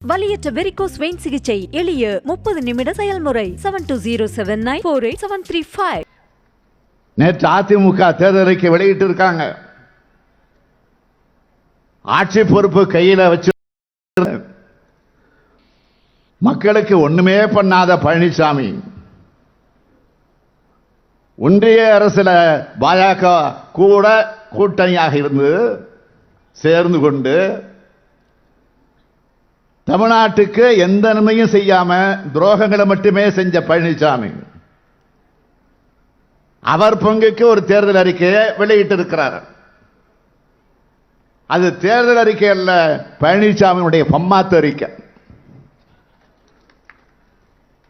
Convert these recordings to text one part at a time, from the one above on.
வலியற்ற varicose vein சிகிச்சை எளிய 30 நிமிட செயல்முறை. 7207948735. நேற்று அதிமுக தேர்தல் அறிக்கை வெளியிட்டு இருக்காங்க. ஆட்சி பொறுப்பு கையில வச்சு மக்களுக்கு ஒண்ணுமே பண்ணாத பழனிசாமி ஒன்றிய அரசுல பாஜக கூட கூட்டணியாக இருந்து சேர்ந்து கொண்டு தமிழ்நாட்டுக்கு எந்த நன்மையும் செய்யாம துரோகங்களை மட்டுமே செஞ்ச பழனிசாமி அவர் பங்குக்கு ஒரு தேர்தல் அறிக்கையை வெளியிட்டு இருக்கிறார். அது தேர்தல் அறிக்கை அல்ல, பழனிசாமியுடைய பம்மாத்து அறிக்கை.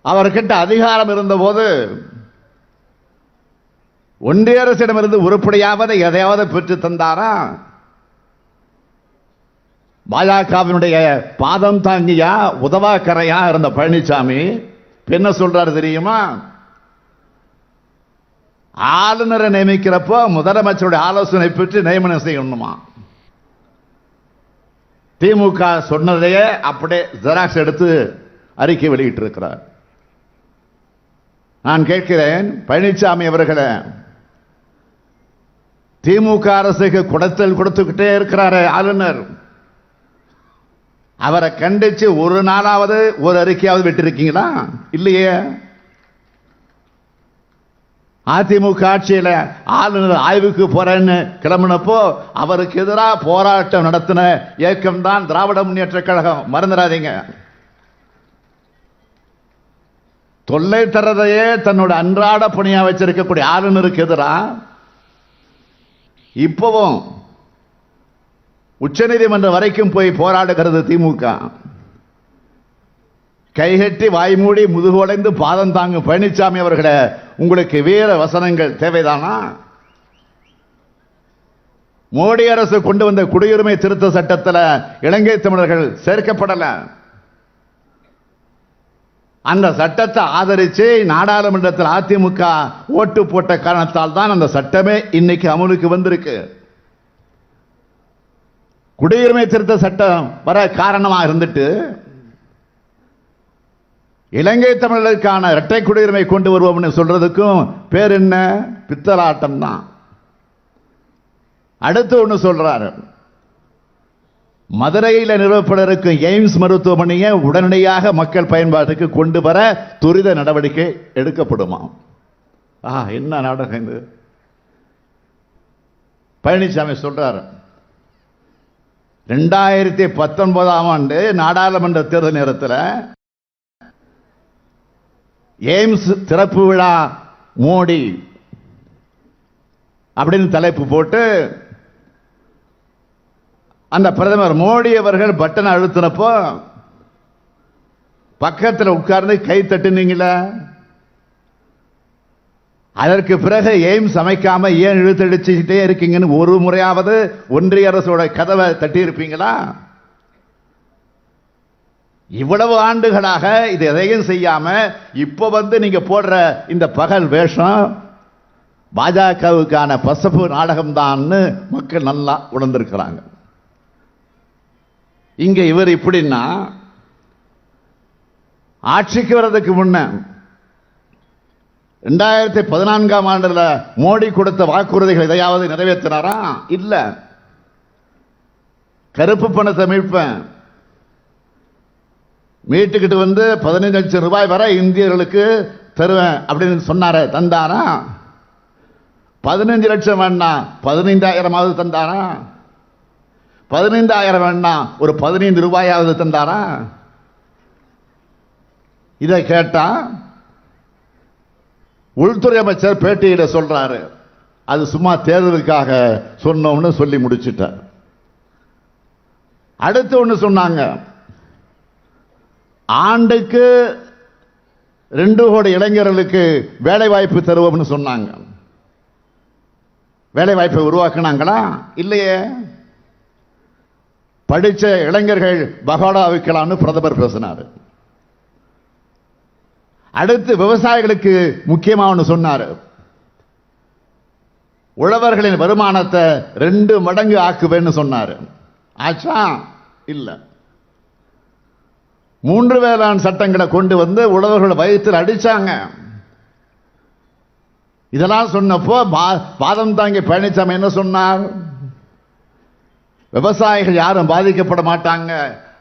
அவர்கிட்ட அதிகாரம் இருந்தபோது ஒன்றிய அரசிடமிருந்து உருப்படியாவது எதையாவது பெற்று தந்தாரா? பாஜகவினுடைய பாதம் தாங்கியா உதவாக்கரையா இருந்த பழனிசாமி என்ன சொல்றாரு தெரியுமா? ஆளுநரை நியமிக்கிறப்போ முதலமைச்சருடைய ஆலோசனை பெற்று நியமனம் செய்யணுமா? திமுக சொன்னதையே அப்படியே ஜெராக்ஸ் எடுத்து அறிக்கை வெளியிட்டு இருக்கிறார். நான் கேட்கிறேன், பழனிசாமி அவர்களே, திமுக அரசுக்கு குடைத்தல் கொடுத்துக்கிட்டே இருக்கிறாரு ஆளுநர். அவரை கண்டிச்சு ஒரு நாளாவது ஒரு அறிக்கையாவது விட்டிருக்கீங்களா? இல்லையே. அதிமுக ஆட்சியில் ஆளுநர் ஆய்வுக்கு போறேன்னு கிளம்பினப்போ அவருக்கு எதிராக போராட்டம் நடத்தின இயக்கம் தான் திராவிட முன்னேற்ற கழகம். மறந்துடாதீங்க. தொல்லை தரதையே தன்னோட அன்றாட பணியா வச்சிருக்கக்கூடிய ஆளுநருக்கு எதிராக இப்பவும் உச்சநீதிமன்றம் வரைக்கும் போய் போராடுகிறது திமுக. கைகட்டி வாய்மூடி முதுகுடைந்து பாதம் தாங்கும் பழனிசாமி அவர்களே, உங்களுக்கு வீர வசனங்கள் தேவைதானா? மோடி அரசு கொண்டு வந்த குடியுரிமை திருத்த சட்டத்தில் இலங்கை தமிழர்கள் சேர்க்கப்படல. அந்த சட்டத்தை ஆதரிச்சு நாடாளுமன்றத்தில் அதிமுக ஓட்டு போட்ட காரணத்தால் தான் அந்த சட்டமே இன்னைக்கு அமலுக்கு வந்திருக்கு. குடியுரிமை திருத்த சட்டம் வர காரணமாக இருந்துட்டு இலங்கை தமிழர்களுக்கான இரட்டை குடியுரிமை கொண்டு வருவோம்னு சொல்றதுக்கும் பேர் என்ன? பித்தலாட்டம் தான். அடுத்து ஒன்று சொல்றாரு, மதுரையில் நிறுவப்பட இருக்கும் எய்ம்ஸ் மருத்துவமனையை உடனடியாக மக்கள் பயன்பாட்டுக்கு கொண்டு வர துரித நடவடிக்கை எடுக்கப்படுமா? என்ன நாடகம் இது? பழனிசாமி சொல்றாரு, 2019ஆம் ஆண்டு நாடாளுமன்ற தேர்தல் நேரத்தில் எய்ம்ஸ் திறப்பு விழா மோடி அப்படின்னு தலைப்பு போட்டு அந்த பிரதமர் மோடி அவர்கள் பட்டன் அழுத்தினப்போ பக்கத்தில் உட்கார்ந்து கை தட்டுனீங்களா? அதற்கு பிறகு எய்ம்ஸ் அமைக்காம ஏன் இழுத்தடிச்சுட்டே இருக்கீங்கன்னு ஒரு முறையாவது ஒன்றிய அரசோட கதவை தட்டி இருப்பீங்களா? இவ்வளவு ஆண்டுகளாக இது எதையும் செய்யாம இப்ப நீங்க போடுற இந்த பகல் வேஷம் பாஜகவுக்கான பசப்பு நாடகம் தான் மக்கள் நல்லா உணர்ந்திருக்கிறாங்க. இங்க இவர் இப்படின்னா, ஆட்சிக்கு வர்றதுக்கு முன்ன 2014ஆம் ஆண்டுல மோடி கொடுத்த வாக்குறுதிகள் எதையாவது நிறைவேற்றினாரா? இல்ல. கருப்பு பணத்தை மீட்டுக்கிட்டு 15 லட்சம் ரூபாய் வரை இந்தியர்களுக்கு தருவேன் அப்படின்னு சொன்னார, தந்தாரா? 15 லட்சம் வேணா 15,000 தந்தாரா? 15,000 வேணா ஒரு 15 ரூபாயாவது தந்தாரா? இதை கேட்டா உள்துறை அமைச்சர் பேட்டியில் சொல்றாரு, அது சும்மா தேர்தலுக்காக சொன்னோம்னு சொல்லி முடிச்சுட்டார். அடுத்து ஒன்று சொன்னாங்க, ஆண்டுக்கு 2 கோடி இளைஞர்களுக்கு வேலை வாய்ப்பு தருவோம்னு சொன்னாங்க. வேலை வாய்ப்பை உருவாக்குனாங்களா? இல்லையே. படிச்ச இளைஞர்கள் பகோடா விற்கலாம்னு பிரதமர் பேசினார். அடுத்து விவசாயிகளுக்கு முக்கியமாக ஒன்று சொன்னார், உழவர்களின் வருமானத்தை 2 மடங்கு ஆக்குவேன்னு சொன்னார். ஆச்சா? இல்ல. 3 வேளாண் சட்டங்களை கொண்டு வந்து உழவர்கள் வயிற்றில் அடிச்சாங்க. இதெல்லாம் சொன்னப்போ பாதம் தாங்கி பழனிசாமி என்ன சொன்னார்? விவசாயிகள் யாரும் பாதிக்கப்பட மாட்டாங்க,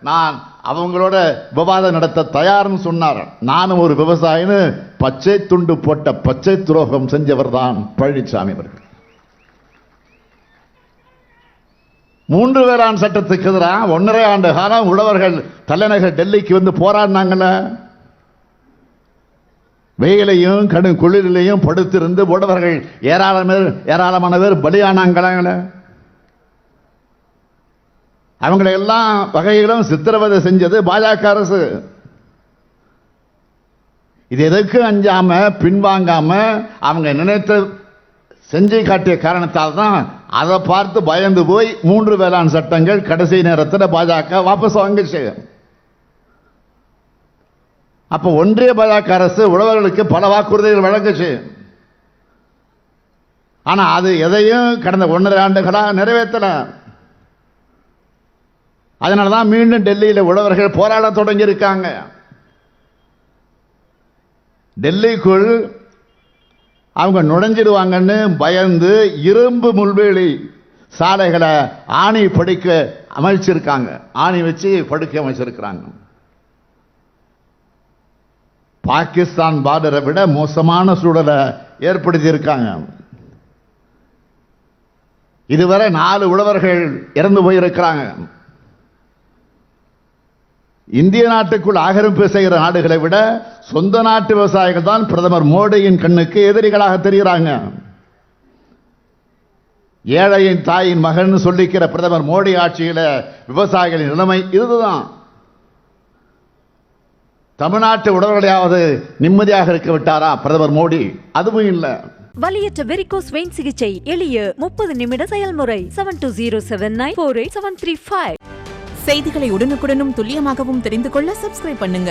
நான் அவங்களோட விவாதம் நடத்த தயார்னு சொன்னார். நானும் ஒரு விவசாயின்னு பச்சை துண்டு போட்ட பச்சை துரோகம் செஞ்சவர் தான் பழனிசாமி அவர்கள். 3 வேளாண் சட்டத்துக்கு எதிராக 1.5 ஆண்டு காலம் உழவர்கள் தலைநகர் டெல்லிக்கு வந்து போராடினாங்கள. வெயிலையும் கடும் குளிரிலையும் படுத்திருந்து உழவர்கள் ஏராளமான பேர் பலியானாங்கள. அவங்களை எல்லாம் வகையிலும் சித்திரவதை செஞ்சது பாஜக அரசு. இது எதற்கு அஞ்சாம பின்வாங்காம அவங்க நினைத்த செஞ்சு காட்டிய காரணத்தால் தான் அதை பார்த்து பயந்து போய் 3 வேளாண் சட்டங்கள் கடைசி நேரத்தில் பாஜக வாபஸ் வாங்கிச்சு. அப்ப ஒன்றிய பாஜக அரசு உழவர்களுக்கு பல வாக்குறுதிகள் வழங்குச்சு. ஆனா அது எதையும் கடந்த 1.5 ஆண்டுகளாக நிறைவேற்றல. அதனாலதான் மீண்டும் டெல்லியில் உழவர்கள் போராட தொடங்கி இருக்காங்க. டெல்லிக்குள் அவங்க நுழைஞ்சிடுவாங்கன்னு பயந்து இரும்பு முள்வேலி சாலைகளை ஆணி படுக்க அமைச்சிருக்காங்க. ஆணி வச்சு படுக்க அமைச்சிருக்கிறாங்க. பாகிஸ்தான் பார்டரை விட மோசமான சூழலை ஏற்படுத்தி இருக்காங்க. இதுவரை 4 உழவர்கள் இறந்து போயிருக்கிறாங்க. இந்திய நாட்டுக்குள் ஆக்கிரமிப்பு செய்கிற நாடுகளை விட சொந்த நாட்டு விவசாயிகள் தான் பிரதமர் மோடியின் கண்ணுக்கு எதிரிகளாக தெரிகிறாங்க. ஏழையின் தாயின் மகன் சொல்லிக்கிற பிரதமர் மோடி ஆட்சியில விவசாயிகளின் நிலைமை இதுதான். தமிழ்நாட்டு உழவர்களையாவது நிம்மதியாக இருக்க விட்டாரா பிரதமர் மோடி? அதுவும் இல்லை. வலியற்ற வெரிகோஸ் வெயின் சிகிச்சை எளிய 30 நிமிட செயல்முறை. 7207948735. செய்திகளை உடனுக்குடனும் துல்லியமாகவும் தெரிந்து கொள்ள சப்ஸ்கிரைப் பண்ணுங்க.